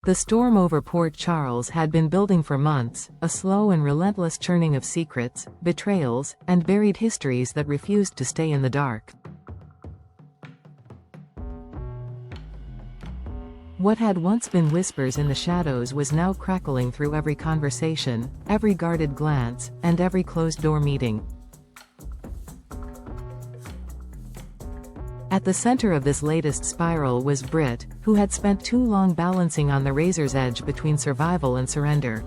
The storm over Port Charles had been building for months, a slow and relentless churning of secrets, betrayals, and buried histories that refused to stay in the dark. What had once been whispers in the shadows was now crackling through every conversation, every guarded glance, and every closed-door meeting. At the center of this latest spiral was Britt, who had spent too long balancing on the razor's edge between survival and surrender.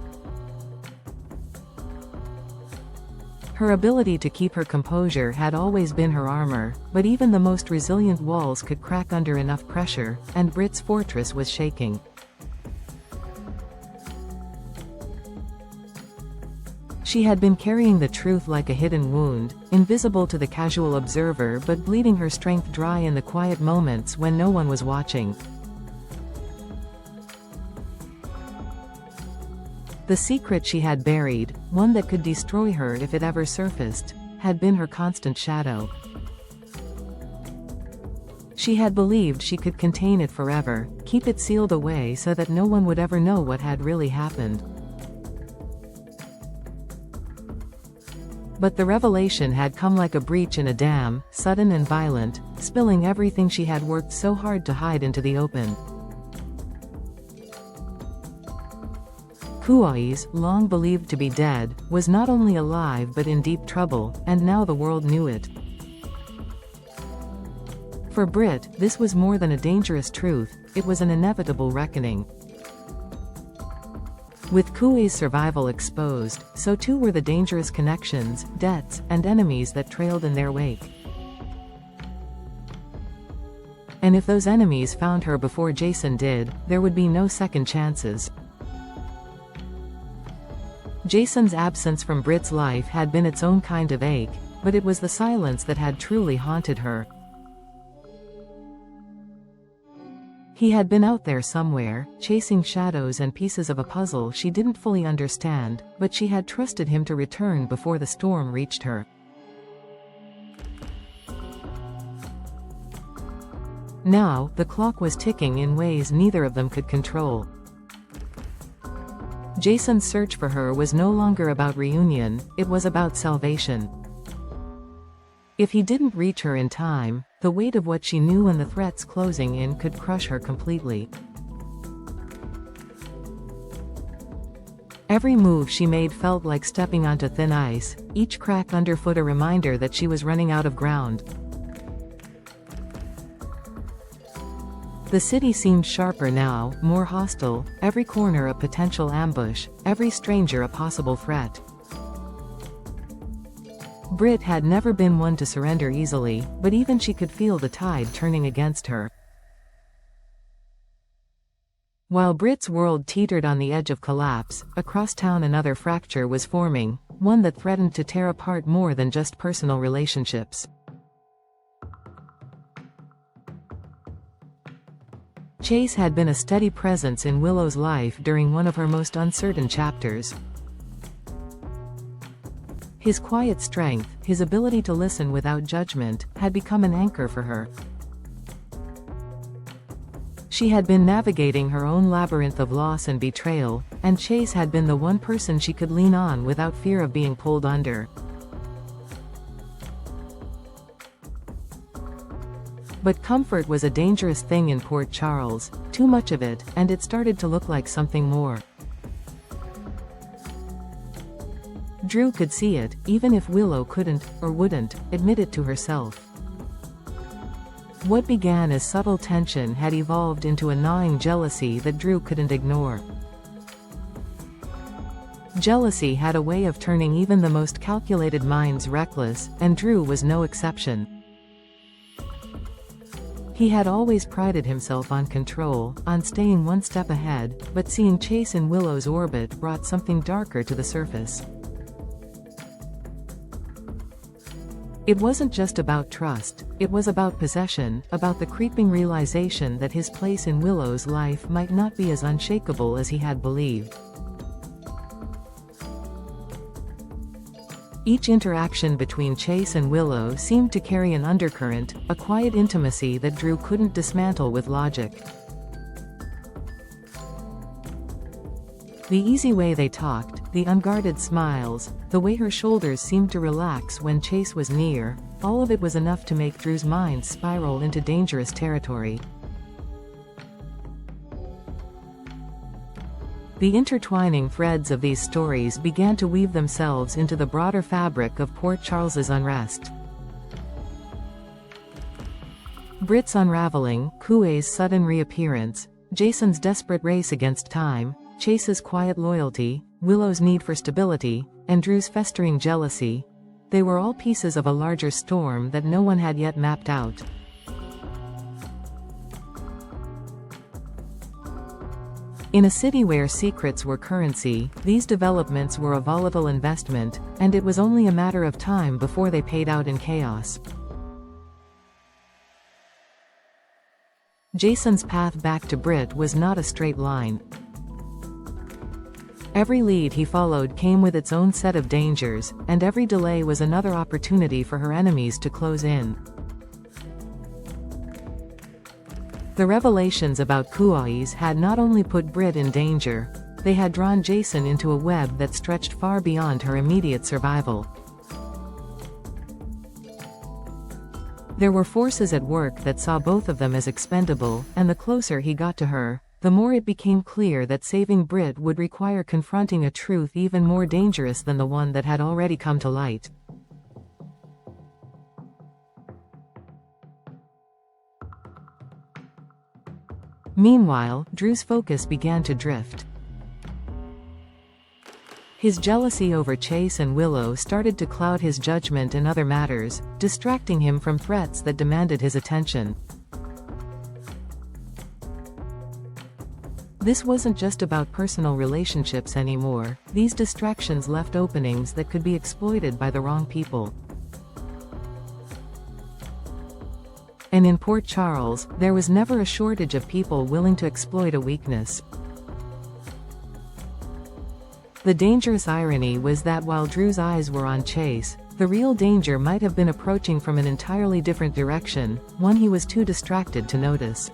Her ability to keep her composure had always been her armor, but even the most resilient walls could crack under enough pressure, and Britt's fortress was shaking. She had been carrying the truth like a hidden wound, invisible to the casual observer but bleeding her strength dry in the quiet moments when no one was watching. The secret she had buried, one that could destroy her if it ever surfaced, had been her constant shadow. She had believed she could contain it forever, keep it sealed away so that no one would ever know what had really happened. But the revelation had come like a breach in a dam, sudden and violent, spilling everything she had worked so hard to hide into the open. Kuais, long believed to be dead, was not only alive but in deep trouble, and now the world knew it. For Britt, this was more than a dangerous truth, it was an inevitable reckoning. With Kuai's survival exposed, so too were the dangerous connections, debts, and enemies that trailed in their wake. And if those enemies found her before Jason did, there would be no second chances. Jason's absence from Britt's life had been its own kind of ache, but it was the silence that had truly haunted her. He had been out there somewhere, chasing shadows and pieces of a puzzle she didn't fully understand, but she had trusted him to return before the storm reached her. Now, the clock was ticking in ways neither of them could control. Jason's search for her was no longer about reunion, it was about salvation. If he didn't reach her in time, the weight of what she knew and the threats closing in could crush her completely. Every move she made felt like stepping onto thin ice, each crack underfoot a reminder that she was running out of ground. The city seemed sharper now, more hostile, every corner a potential ambush, every stranger a possible threat. Britt had never been one to surrender easily, but even she could feel the tide turning against her. While Britt's world teetered on the edge of collapse, across town another fracture was forming, one that threatened to tear apart more than just personal relationships. Chase had been a steady presence in Willow's life during one of her most uncertain chapters. His quiet strength, his ability to listen without judgment, had become an anchor for her. She had been navigating her own labyrinth of loss and betrayal, and Chase had been the one person she could lean on without fear of being pulled under. But comfort was a dangerous thing in Port Charles, too much of it, and it started to look like something more. Drew could see it, even if Willow couldn't, or wouldn't, admit it to herself. What began as subtle tension had evolved into a gnawing jealousy that Drew couldn't ignore. Jealousy had a way of turning even the most calculated minds reckless, and Drew was no exception. He had always prided himself on control, on staying one step ahead, but seeing Chase in Willow's orbit brought something darker to the surface. It wasn't just about trust, it was about possession, about the creeping realization that his place in Willow's life might not be as unshakable as he had believed. Each interaction between Chase and Willow seemed to carry an undercurrent, a quiet intimacy that Drew couldn't dismantle with logic. The easy way they talked, the unguarded smiles, the way her shoulders seemed to relax when Chase was near, all of it was enough to make Drew's mind spiral into dangerous territory. The intertwining threads of these stories began to weave themselves into the broader fabric of Port Charles's unrest. Britt's unraveling, Kuei's sudden reappearance, Jason's desperate race against time, Chase's quiet loyalty, Willow's need for stability, and Drew's festering jealousy. They were all pieces of a larger storm that no one had yet mapped out. In a city where secrets were currency, these developments were a volatile investment, and it was only a matter of time before they paid out in chaos. Jason's path back to Britt was not a straight line. Every lead he followed came with its own set of dangers, and every delay was another opportunity for her enemies to close in. The revelations about Kuei's had not only put Britt in danger, they had drawn Jason into a web that stretched far beyond her immediate survival. There were forces at work that saw both of them as expendable, and the closer he got to her, the more it became clear that saving Britt would require confronting a truth even more dangerous than the one that had already come to light. Meanwhile, Drew's focus began to drift. His jealousy over Chase and Willow started to cloud his judgment in other matters, distracting him from threats that demanded his attention. This wasn't just about personal relationships anymore. These distractions left openings that could be exploited by the wrong people. And in Port Charles, there was never a shortage of people willing to exploit a weakness. The dangerous irony was that while Drew's eyes were on Chase, the real danger might have been approaching from an entirely different direction, one he was too distracted to notice.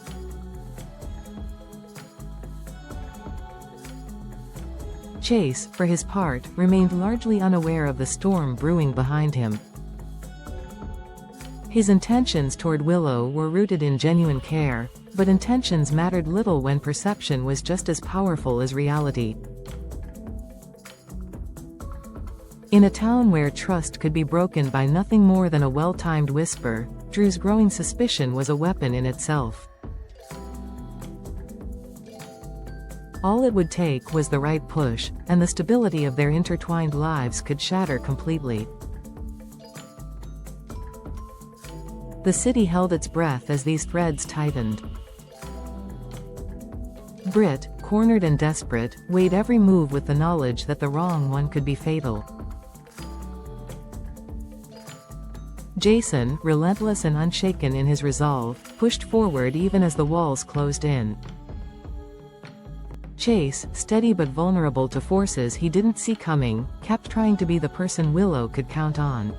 Chase, for his part, remained largely unaware of the storm brewing behind him. His intentions toward Willow were rooted in genuine care, but intentions mattered little when perception was just as powerful as reality. In a town where trust could be broken by nothing more than a well-timed whisper, Drew's growing suspicion was a weapon in itself. All it would take was the right push, and the stability of their intertwined lives could shatter completely. The city held its breath as these threads tightened. Britt, cornered and desperate, weighed every move with the knowledge that the wrong one could be fatal. Jason, relentless and unshaken in his resolve, pushed forward even as the walls closed in. Chase, steady but vulnerable to forces he didn't see coming, kept trying to be the person Willow could count on.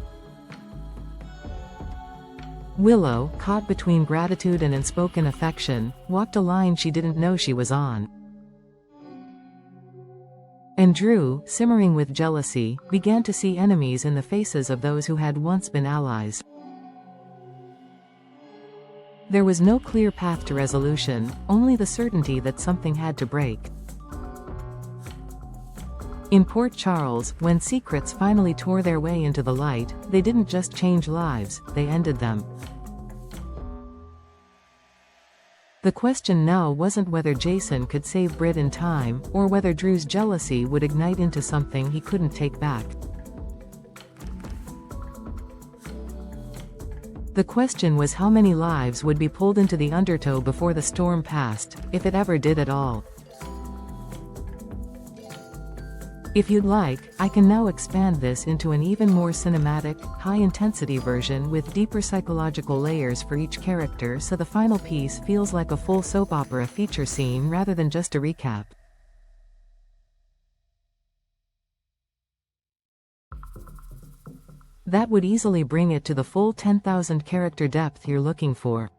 Willow, caught between gratitude and unspoken affection, walked a line she didn't know she was on. And Drew, simmering with jealousy, began to see enemies in the faces of those who had once been allies. There was no clear path to resolution, only the certainty that something had to break. In Port Charles, when secrets finally tore their way into the light, they didn't just change lives, they ended them. The question now wasn't whether Jason could save Britt in time, or whether Drew's jealousy would ignite into something he couldn't take back. The question was how many lives would be pulled into the undertow before the storm passed, if it ever did at all. If you'd like, I can now expand this into an even more cinematic, high-intensity version with deeper psychological layers for each character, so the final piece feels like a full soap opera feature scene rather than just a recap. That would easily bring it to the full 10,000 character depth you're looking for.